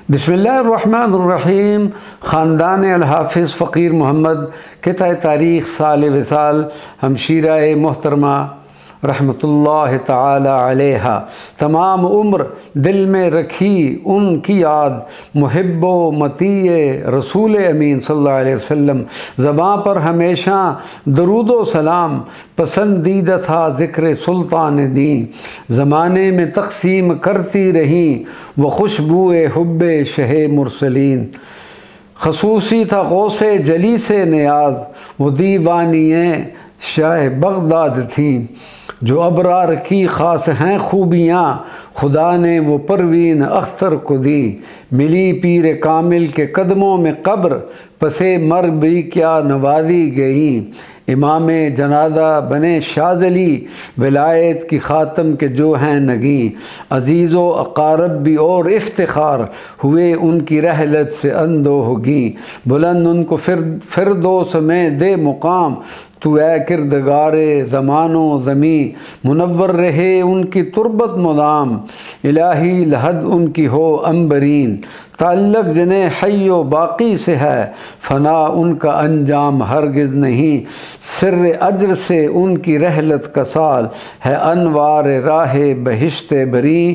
بسم اللہ الرحمن الرحیم۔ خاندان الحافظ فقیر محمد قطع تاریخ سال وصال ہمشیرہ محترمہ رحمۃ اللہ تعالی علیہ تمام عمر دل میں رکھی ان کی یاد، محب و مطیع رسول امین صلی اللہ علیہ وسلم، زباں پر ہمیشہ درود و سلام، پسندیدہ تھا ذکر سلطان دین، زمانے میں تقسیم کرتی رہیں وہ خوشبو حب شہ مرسلین، خصوصی تھا غوث جلی سے نیاز، وہ دیوانی شاہ بغداد تھیں، جو ابرار کی خاص ہیں خوبیاں، خدا نے وہ پروین اختر کو دی، ملی پیر کامل کے قدموں میں قبر، پسے مر بھی کیا نوازی گئیں، امام جنازہ بنے شاذلی، ولایت کی خاتم کے جو ہیں نگیں، عزیز و اقارب بھی اور افتخار ہوئے ان کی رحلت سے اندو ہوگیں، بلند ان کو فردوس میں دے مقام، تو اے کردگار زمان و زمیں، منور رہے ان کی تربت مدام، الہی لحد ان کی ہو عنبرین، تعلق جنہیں حی و باقی سے ہے، فنا ان کا انجام ہرگز نہیں، سر اجر سے ان کی رحلت کا سال ہے انوار راہ بہشت بری،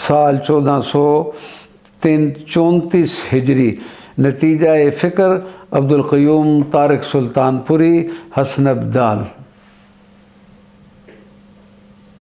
سال 1434 ہجری۔ نتیجہ فکر عبدالقیوم طارق سلطان پوری، حسن ابدال۔